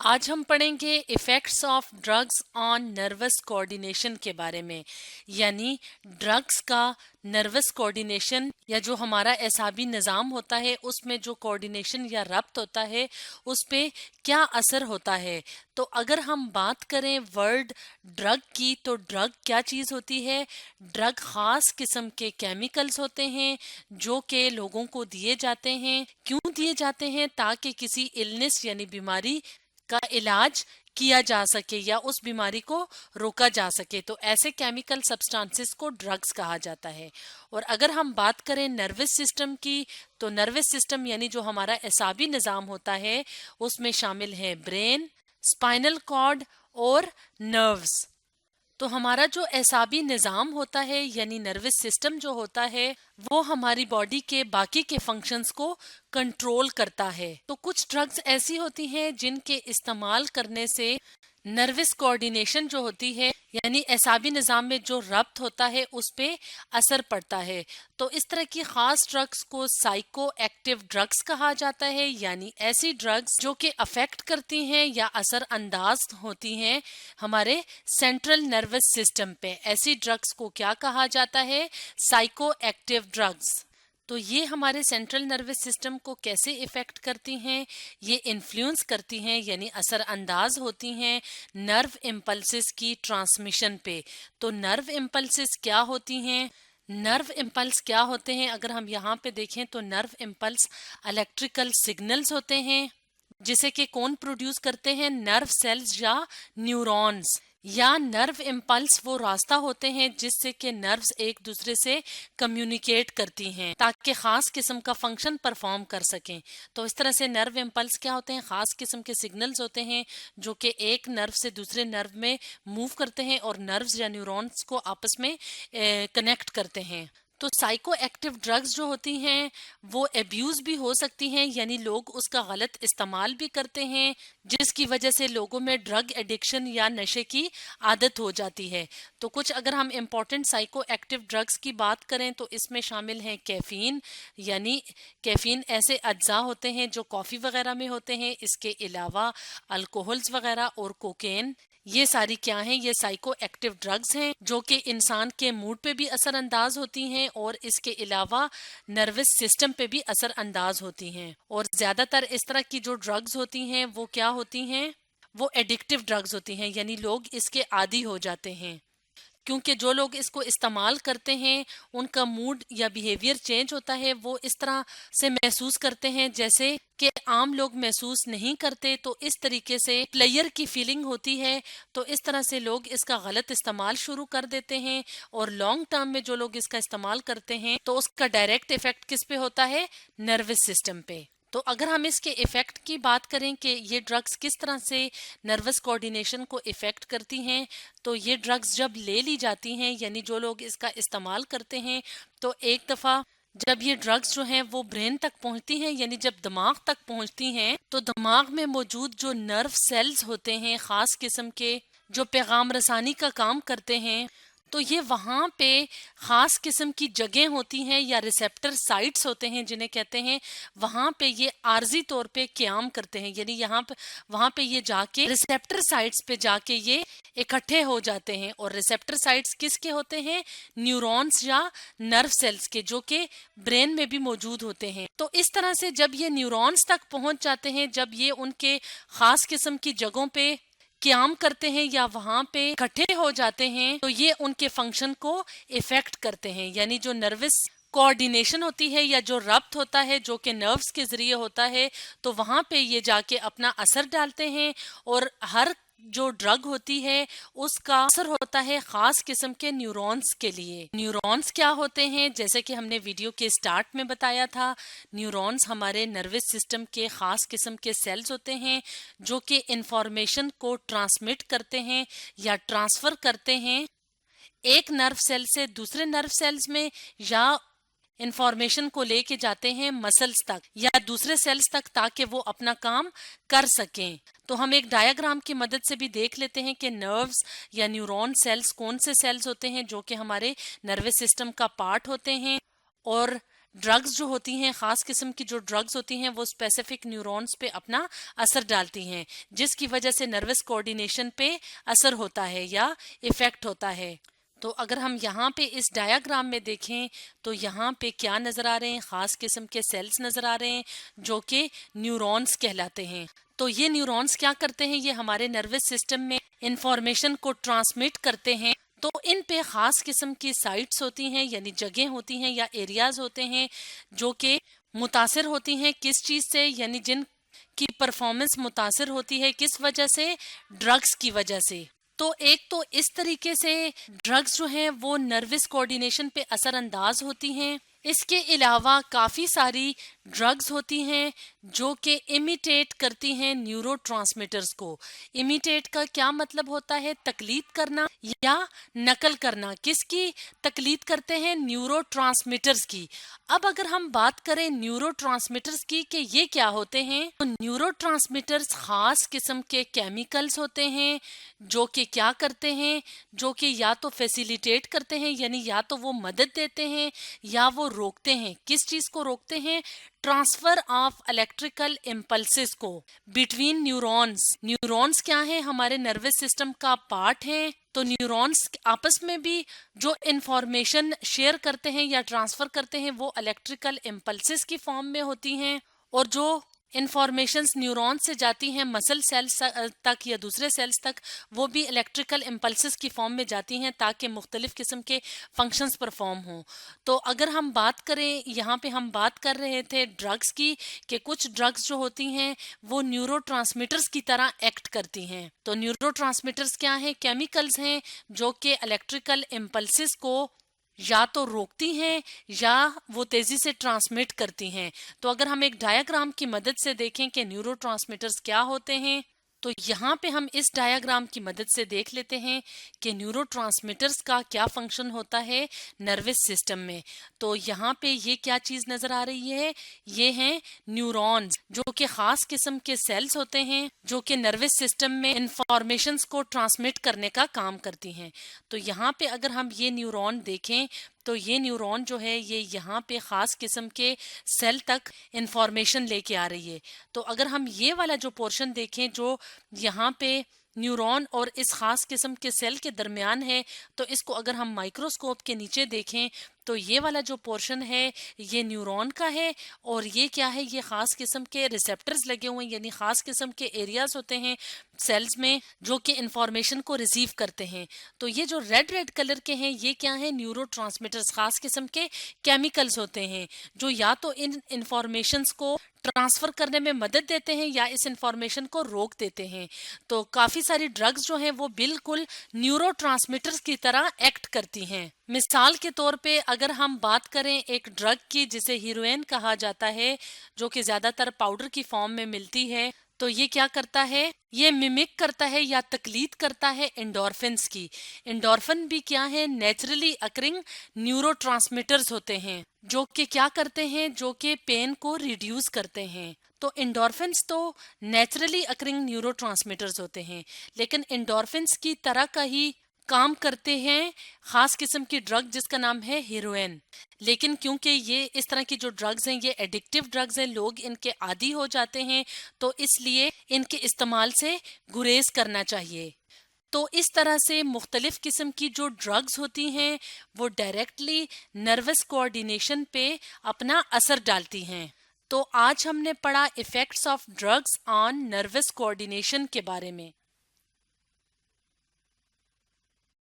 आज हम पढ़ेंगे effects of drugs on nervous coordination के बारे में। यानी ड्रग्स का नर्वस कोऑर्डिनेशन या जो हमारा एसाबी निज़ाम होता है उसमें जो कोऑर्डिनेशन या रब्त होता है उस पे क्या असर होता है। तो अगर हम बात करें वर्ड ड्रग की, तो ड्रग क्या चीज़ होती है? ड्रग ख़ास किस्म के केमिकल्स होते हैं जो कि लोगों को दिए जाते हैं। क्यों दिए जाते हैं? ताकि किसी इलनेस यानी बीमारी का इलाज किया जा सके या उस बीमारी को रोका जा सके। तो ऐसे केमिकल सब्सटेंसेस को ड्रग्स कहा जाता है। और अगर हम बात करें नर्वस सिस्टम की, तो नर्वस सिस्टम यानी जो हमारा एसाबी निज़ाम होता है उसमें शामिल है ब्रेन, स्पाइनल कॉर्ड और नर्व्स। तो हमारा जो एसाबी निज़ाम होता है यानी नर्वस सिस्टम जो होता है वो हमारी बॉडी के बाकी के फंक्शंस को कंट्रोल करता है। तो कुछ ड्रग्स ऐसी होती हैं जिनके इस्तेमाल करने से नर्वस कोऑर्डिनेशन जो होती है यानी एसाबी निज़ाम में जो रब्त होता है उस पे असर पड़ता है। तो इस तरह की खास ड्रग्स को साइको एक्टिव ड्रग्स कहा जाता है, यानी ऐसी ड्रग्स जो कि अफेक्ट करती हैं या असर अंदाज होती हैं हमारे सेंट्रल नर्वस सिस्टम पे। ऐसी ड्रग्स को क्या कहा जाता है? Psycho active drugs. तो ये हमारे सेंट्रल नर्वस सिस्टम को कैसे इफ़ेक्ट करती हैं? ये इन्फ्लुएंस करती हैं यानी असर अंदाज होती हैं नर्व इम्पल्सिस की ट्रांसमिशन पे। तो नर्व इम्पल्सिस क्या होती हैं? नर्व इम्पल्स क्या होते हैं? अगर हम यहाँ पे देखें तो नर्व इम्पल्स इलेक्ट्रिकल सिग्नल्स होते हैं जिसे कि कौन प्रोड्यूस करते हैं? नर्व सेल्स या न्यूरॉन्स। या नर्व इम्पल्स वो रास्ता होते हैं जिससे कि नर्व्स एक दूसरे से कम्युनिकेट करती हैं ताकि खास किस्म का फंक्शन परफॉर्म कर सकें। तो इस तरह से नर्व इम्पल्स क्या होते हैं? खास किस्म के सिग्नल्स होते हैं जो कि एक नर्व से दूसरे नर्व में मूव करते हैं और नर्व्स या न्यूरॉन्स को आपस में कनेक्ट करते हैं। तो साइको एक्टिव ड्रग्स जो होती हैं वो एब्यूज भी हो सकती हैं यानी लोग उसका गलत इस्तेमाल भी करते हैं जिसकी वजह से लोगों में ड्रग एडिक्शन या नशे की आदत हो जाती है। तो कुछ अगर हम इम्पोर्टेंट साइको एक्टिव ड्रग्स की बात करें तो इसमें शामिल हैं कैफीन, यानी कैफीन ऐसे अज्जा होते हैं जो कॉफ़ी वगैरह में होते हैं। इसके अलावा अल्कोहल्स वगैरह और कोकेन, ये सारी क्या हैं? ये साइको एक्टिव ड्रग्स हैं जो कि इंसान के मूड पे भी असर अंदाज होती हैं और इसके अलावा नर्वस सिस्टम पे भी असर अंदाज होती हैं। और ज्यादातर इस तरह की जो ड्रग्स होती हैं वो क्या होती हैं? वो एडिक्टिव ड्रग्स होती हैं यानी लोग इसके आदी हो जाते हैं क्योंकि जो लोग इसको इस्तेमाल करते हैं उनका मूड या बिहेवियर चेंज होता है। वो इस तरह से महसूस करते हैं जैसे कि आम लोग महसूस नहीं करते। तो इस तरीके से प्लेयर की फीलिंग होती है। तो इस तरह से लोग इसका गलत इस्तेमाल शुरू कर देते हैं और लॉन्ग टर्म में जो लोग इसका इस्तेमाल करते हैं तो उसका डायरेक्ट इफेक्ट किस पे होता है? नर्वस सिस्टम पे। तो अगर हम इसके इफ़ेक्ट की बात करें कि ये ड्रग्स किस तरह से नर्वस कोऑर्डिनेशन को इफ़ेक्ट करती हैं, तो ये ड्रग्स जब ले ली जाती हैं यानी जो लोग इसका इस्तेमाल करते हैं तो एक दफ़ा जब ये ड्रग्स जो हैं वो ब्रेन तक पहुंचती हैं यानी जब दिमाग तक पहुंचती हैं तो दिमाग में मौजूद जो नर्व सेल्स होते हैं ख़ास किस्म के जो पैगाम रसानी का काम करते हैं, तो ये वहाँ पे ख़ास किस्म की जगह होती हैं या रिसेप्टर साइट्स होते हैं जिन्हें कहते हैं। वहाँ पे ये आर्जी तौर पे क़याम करते हैं यानी यहाँ पे वहाँ पे ये जाके रिसेप्टर साइट्स पे जाके ये इकट्ठे हो जाते हैं। और रिसेप्टर साइट्स किसके होते हैं? न्यूरॉन्स या नर्व सेल्स के, जो कि ब्रेन में भी मौजूद होते हैं। तो इस तरह से जब ये न्यूरॉन्स तक पहुँच जाते हैं, जब ये उनके ख़ास किस्म की जगहों पे क्याम करते हैं या वहाँ पे इकट्ठे हो जाते हैं, तो ये उनके फंक्शन को इफेक्ट करते हैं यानी जो नर्वस कोऑर्डिनेशन होती है या जो रब्त होता है जो कि नर्व्स के जरिए होता है, तो वहाँ पे ये जाके अपना असर डालते हैं। और हर जो ड्रग होती है उसका असर होता है खास किस्म के न्यूरॉन्स के लिए। न्यूरॉन्स क्या होते हैं? जैसे कि हमने वीडियो के स्टार्ट में बताया था, न्यूरॉन्स हमारे नर्वस सिस्टम के खास किस्म के सेल्स होते हैं जो कि इंफॉर्मेशन को ट्रांसमिट करते हैं या ट्रांसफर करते हैं एक नर्व सेल से दूसरे नर्व सेल्स में, या इंफॉर्मेशन को लेके जाते हैं मसल्स तक या दूसरे सेल्स तक ताकि वो अपना काम कर सकें। तो हम एक डायग्राम की मदद से भी देख लेते हैं कि नर्व्स या न्यूरॉन सेल्स कौन से सेल्स होते हैं जो कि हमारे नर्वस सिस्टम का पार्ट होते हैं और ड्रग्स जो होती हैं, खास किस्म की जो ड्रग्स होती हैं, वो स्पेसिफिक न्यूरॉन्स पे अपना असर डालती हैं, जिसकी वजह से नर्वस कोऑर्डिनेशन पे असर होता है या इफेक्ट होता है। तो अगर हम यहाँ पे इस डायग्राम में देखें तो यहाँ पे क्या नजर आ रहे हैं, खास किस्म के सेल्स नजर आ रहे हैं जो कि न्यूरॉन्स कहलाते हैं। तो ये न्यूरॉन्स क्या करते हैं, ये हमारे नर्वस सिस्टम में इंफॉर्मेशन को ट्रांसमिट करते हैं। तो इन पे खास किस्म की साइट्स होती हैं, यानी जगह होती हैं या एरियाज होते हैं जो कि मुतासिर होती हैं किस चीज से, यानी जिन की परफॉर्मेंस मुतासिर होती है किस वजह से, ड्रग्स की वजह से। तो एक तो इस तरीके से ड्रग्स जो हैं वो नर्वस कोऑर्डिनेशन पे असर अंदाज होती हैं। इसके अलावा काफ़ी सारी ड्रग्स होती हैं जो कि इमिटेट करती हैं न्यूरोट्रांसमीटर्स को। इमिटेट का क्या मतलब होता है, तकलीद करना या नकल करना। किसकी तकलीद करते हैं, न्यूरोट्रांसमीटर्स की। अब अगर हम बात करें न्यूरोट्रांसमीटर्स की कि ये क्या होते हैं, तो न्यूरोट्रांसमीटर्स खास किस्म के केमिकल्स होते हैं जो कि क्या करते हैं, जो कि या तो फैसिलिटेट करते हैं, यानी या तो वो मदद देते हैं या वो रोकते हैं। किस चीज को रोकते हैं, ट्रांसफर ऑफ इलेक्ट्रिकल इम्पल्सेस को बिटवीन न्यूरॉन्स। न्यूरॉन्स क्या है, हमारे नर्वस सिस्टम का पार्ट है। तो न्यूरॉन्स आपस में भी जो इंफॉर्मेशन शेयर करते हैं या ट्रांसफर करते हैं वो इलेक्ट्रिकल इम्पल्सेस की फॉर्म में होती हैं, और जो इंफॉर्मेशंस न्यूरॉन से जाती हैं मसल सेल्स तक या दूसरे सेल्स तक, वो भी इलेक्ट्रिकल इम्पल्सेस की फॉर्म में जाती हैं ताकि मुख्तलिफ किस्म के फंक्शंस परफॉर्म हों। तो अगर हम बात करें, यहाँ पे हम बात कर रहे थे ड्रग्स की, कि कुछ ड्रग्स जो होती हैं वो न्यूरोट्रांसमीटर्स की तरह एक्ट करती हैं। तो न्यूरोट्रांसमीटर्स क्या हैं, केमिकल्स हैं जो कि इलेक्ट्रिकल इम्पल्सेस को या तो रोकती हैं या वो तेजी से ट्रांसमिट करती हैं। तो अगर हम एक डायग्राम की मदद से देखें कि न्यूरोट्रांसमीटर्स क्या होते हैं, तो यहाँ पे हम इस डायग्राम की मदद से देख लेते हैं कि न्यूरोट्रांसमीटर्स का क्या फंक्शन होता है नर्वस सिस्टम में। तो यहाँ पे ये क्या चीज नजर आ रही है, ये हैं न्यूरॉन्स जो कि खास किस्म के सेल्स होते हैं जो कि नर्वस सिस्टम में इंफॉर्मेशंस को ट्रांसमिट करने का काम करती हैं। तो यहाँ पे अगर हम ये न्यूरॉन देखें तो ये न्यूरॉन जो है ये यहाँ पे खास किस्म के सेल तक इंफॉर्मेशन लेके आ रही है। तो अगर हम ये वाला जो पोर्शन देखें जो यहाँ पे न्यूरॉन और इस खास किस्म के सेल के दरमियान है, तो इसको अगर हम माइक्रोस्कोप के नीचे देखें तो ये वाला जो पोर्शन है ये न्यूरॉन का है, और ये क्या है, ये खास किस्म के रिसेप्टर्स लगे हुए हैं, यानी खास किस्म के एरियाज होते हैं सेल्स में जो कि इंफॉर्मेशन को रिसीव करते हैं। तो ये जो रेड रेड कलर के हैं ये क्या है, न्यूरोट्रांसमीटर्स, खास किस्म के केमिकल्स होते हैं जो या तो इन इंफॉर्मेशंस को ट्रांसफर करने में मदद देते हैं या इस इंफॉर्मेशन को रोक देते हैं। तो काफी सारी ड्रग्स जो हैं वो बिल्कुल न्यूरोट्रांसमीटर्स की तरह एक्ट करती हैं। मिसाल के तौर पे अगर हम बात करें एक ड्रग की जिसे हीरोइन कहा जाता है, जो कि ज्यादातर पाउडर की फॉर्म में मिलती है, तो ये क्या करता है, ये मिमिक करता है या तकलीद करता है एंडोर्फिन्स की। एंडोर्फिन भी क्या है, नेचुरली अकरिंग न्यूरोट्रांसमीटर्स होते हैं जो कि क्या करते हैं, जो कि पेन को रिड्यूस करते हैं। तो एंडोर्फिन्स तो नेचुरली अकरिंग न्यूरोट्रांसमीटर्स होते हैं, लेकिन एंडोर्फिन्स की तरह का ही काम करते हैं खास किस्म की ड्रग जिसका नाम है हीरोइन। लेकिन क्योंकि ये इस तरह की जो ड्रग्स हैं ये एडिक्टिव ड्रग्स हैं, लोग इनके आदी हो जाते हैं, तो इसलिए इनके इस्तेमाल से गुरेज करना चाहिए। तो इस तरह से मुख्तलिफ किस्म की जो ड्रग्स होती हैं वो डायरेक्टली नर्वस कोऑर्डिनेशन पे अपना असर डालती हैं। तो आज हमने पढ़ा effects of drugs on nervous coordination के बारे में।